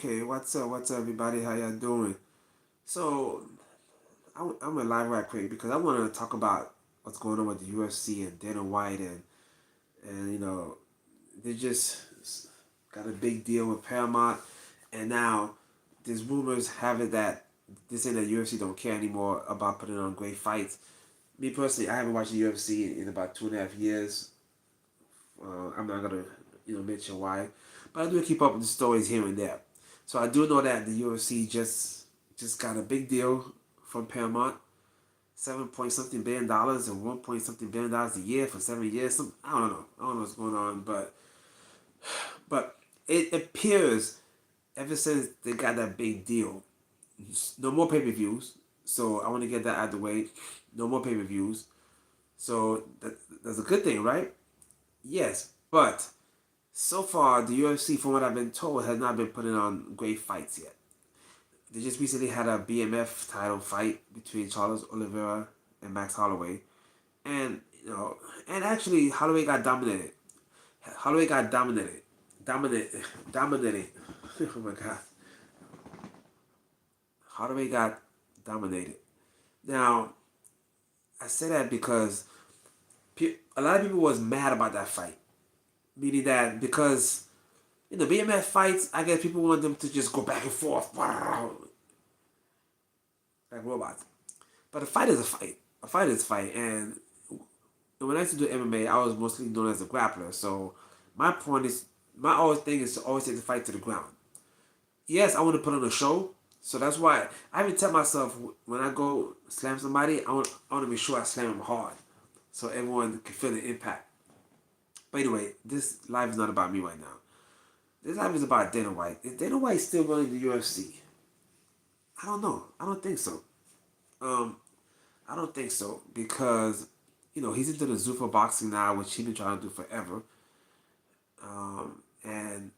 Okay, what's up, everybody? How y'all doing? So, I'm gonna live right quick because I want to talk about what's going on with the UFC and Dana White and they just got a big deal with Paramount, and now there's rumors have it that this saying that UFC don't care anymore about putting on great fights. Me personally, I haven't watched the UFC in about 2.5 years. I'm not gonna mention why, but I do keep up with the stories here and there. So I do know that the UFC just got a big deal from Paramount, 7 point something billion dollars and 1 point something billion dollars a year for 7 years. I don't know what's going on, but it appears ever since they got that big deal, no more pay per views. So I want to get that out of the way. No more pay per views. So that's a good thing, right? Yes, but so far, the UFC, from what I've been told, has not been putting on great fights yet. They just recently had a BMF title fight between Charles Oliveira and Max Holloway, and and actually Holloway got dominated. Holloway got dominated, dominated. Oh my God, Holloway got dominated. Now I say that because a lot of people was mad about that fight, meaning that because BMF fights, I guess people want them to just go back and forth, wow, like robots. But a fight is a fight. A fight is a fight. And when I used to do MMA, I was mostly known as a grappler. So my point is, my always thing is to always take the fight to the ground. Yes, I want to put on a show. So that's why I even tell myself when I go slam somebody, I want to be sure I slam them hard, so everyone can feel the impact. But anyway, this live is not about me right now. This live is about Dana White. Is Dana White still running the UFC? I don't know. I don't think so. Um, I don't think so because, he's into the Zuffa boxing now, which he's been trying to do forever. And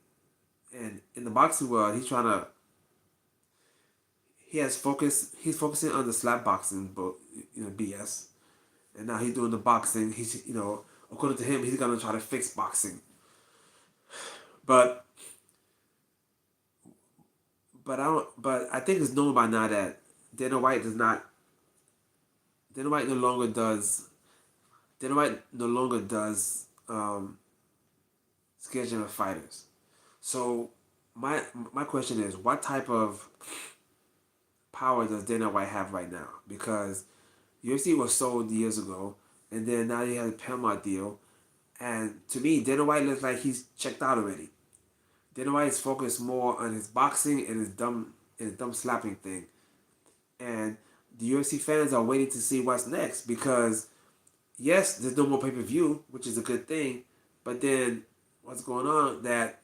in the boxing world, he has focus. He's focusing on the slap boxing, but BS. And now he's doing the boxing. He's according to him, he's gonna try to fix boxing. But I don't. But I think it's known by now that Dana White does not. Dana White no longer does. Dana White no longer does scheduling fighters. So my question is, what type of power does Dana White have right now? Because UFC was sold years ago, and then now he has a Paramount deal, and to me, Dana White looks like he's checked out already. Dana White is focused more on his boxing and his dumb slapping thing, and the UFC fans are waiting to see what's next because yes, there's no more pay per view, which is a good thing, but then what's going on that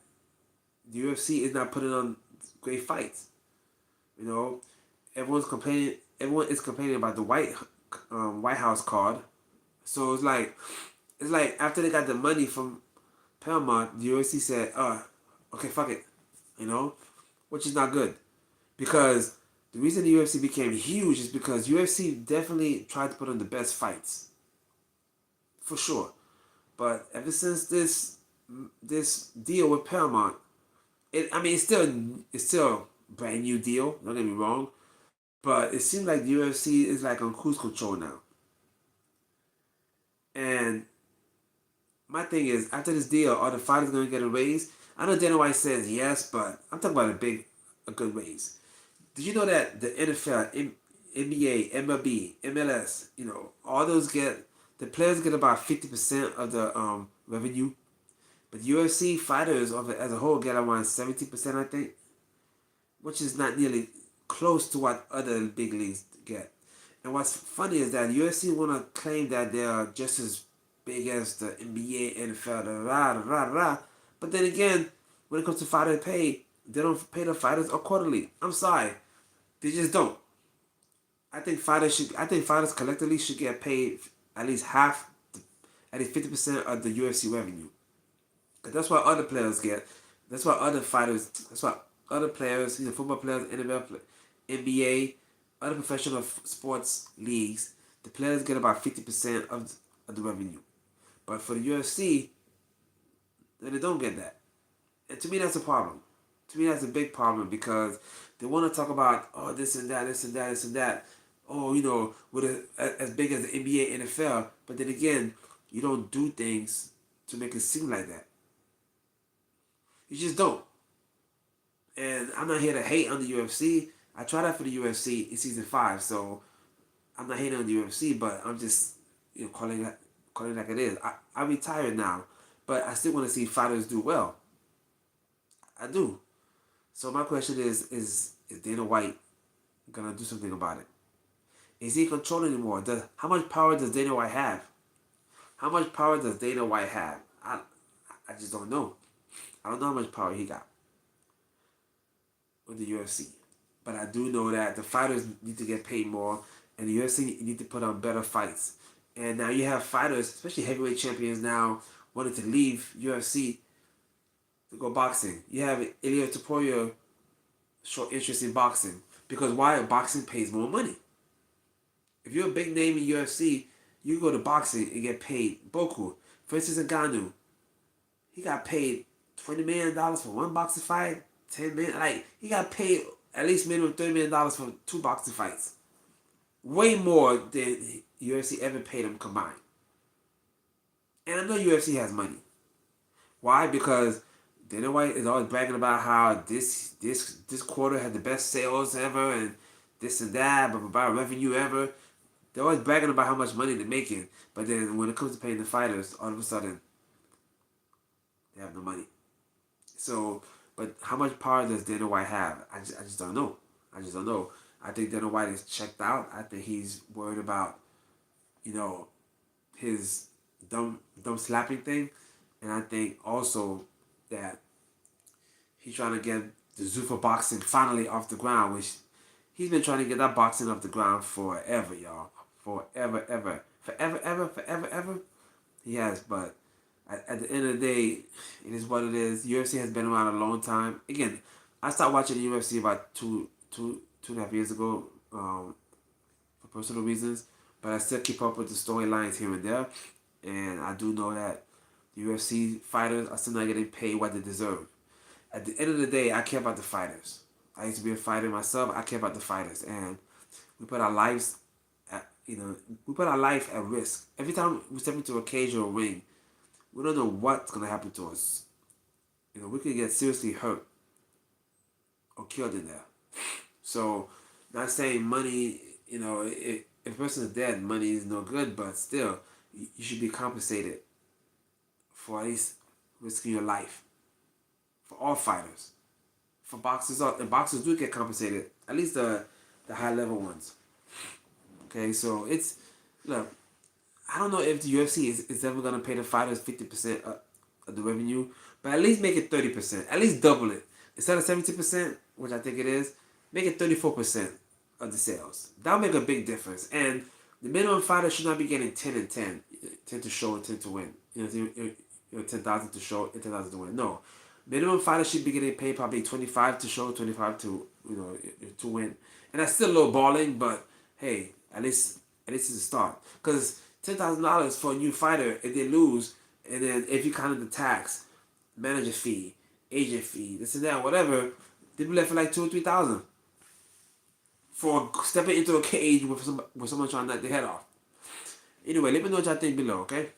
the UFC is not putting on great fights. You know, everyone's complaining. Everyone is complaining about the White House card. So it's like after they got the money from Paramount, the UFC said, okay, fuck it," which is not good because the reason the UFC became huge is because UFC definitely tried to put on the best fights, for sure. But ever since this deal with Paramount, it's still a brand new deal. Don't get me wrong, but it seems like the UFC is like on cruise control now. And my thing is, after this deal, are the fighters gonna get a raise? I know Dana White says yes, but I'm talking about a good raise. Did you know that the NFL, NBA, MLB, MLS, all those the players get about 50% of the revenue, but UFC fighters as a whole get around 70%, I think, which is not nearly close to what other big leagues get. And what's funny is that UFC want to claim that they are just as big as the NBA, NFL, rah, rah, rah. But then again, when it comes to fighter pay, they don't pay the fighters accordingly. I'm sorry, they just don't. I think fighters collectively should get paid at least half, at least 50% of the UFC revenue. 'Cause that's what other players get. That's what other fighters. That's what other players, football players, NFL, NBA, other professional sports leagues. The players get about 50% of the revenue. But for the UFC, they don't get that. And to me, that's a problem. To me, that's a big problem because they want to talk about this and that, this and that, this and that. Oh, with as big as the NBA, NFL. But then again, you don't do things to make it seem like that. You just don't. And I'm not here to hate on the UFC. I tried out for the UFC in season 5, so I'm not hating on the UFC, but I'm just calling it like it is. I'm retired now, but I still want to see fighters do well. I do. So my question is Dana White gonna do something about it? Is he controlling anymore? How much power does Dana White have? How much power does Dana White have? I just don't know. I don't know how much power he got with the UFC. But I do know that the fighters need to get paid more, and the UFC need to put on better fights. And now you have fighters, especially heavyweight champions now, wanting to leave UFC to go boxing. You have Ilya Topuria show interest in boxing. Because why? Boxing pays more money. If you're a big name in UFC, you go to boxing and get paid boku. For instance, Ngannou, he got paid $20 million for one boxing fight, 10 million. Like he got paid at least minimum $30 million for 2 boxing fights. Way more than UFC ever paid him combined. And I know UFC has money. Why? Because Dana White is always bragging about how this quarter had the best sales ever and this and that, but revenue ever. They're always bragging about how much money they're making, but then when it comes to paying the fighters, all of a sudden they have no money. So, but how much power does Dana White have? I just don't know. I just don't know. I think Dana White is checked out. I think he's worried about, you know, his dumb slapping thing, and I think also that he's trying to get the Zuffa boxing finally off the ground, which he's been trying to get that boxing off the ground forever, y'all. Forever, ever. Forever, ever, forever, ever. He has, but at the end of the day, it is what it is. UFC has been around a long time. Again, I started watching the UFC about two and a half years ago, for personal reasons, but I still keep up with the storylines here and there, and I do know that the UFC fighters are still not getting paid what they deserve. At the end of the day, I care about the fighters. I used to be a fighter myself. I care about the fighters, and we put our lives we put our life at risk every time we step into a cage or a ring. We don't know what's gonna happen to us. We could get seriously hurt or killed in there. So, not saying money. If a person is dead, money is no good. But still, you should be compensated for at least risking your life. For all fighters, for boxers, and boxers do get compensated. At least the high level ones. Okay, so look. I don't know if the UFC is ever gonna pay the fighters 50% of the revenue, but at least make it 30%. At least double it. Instead of 70%, which I think it is, make it 34% of the sales. That'll make a big difference. And the minimum fighter should not be getting 10 and 10, 10 to show and 10 to win. 10,000 to show and 10,000 to win. No, minimum fighter should be getting paid probably 25 to show, 25 to win, and that's still low balling. But hey, at least it's a start. Because $10,000 for a new fighter, if they lose, and then if you count the tax, manager fee, agent fee, this and that, whatever, they be left for like 2 or 3 thousand for stepping into a cage with someone trying to knock their head off. Anyway, let me know what y'all think below, okay?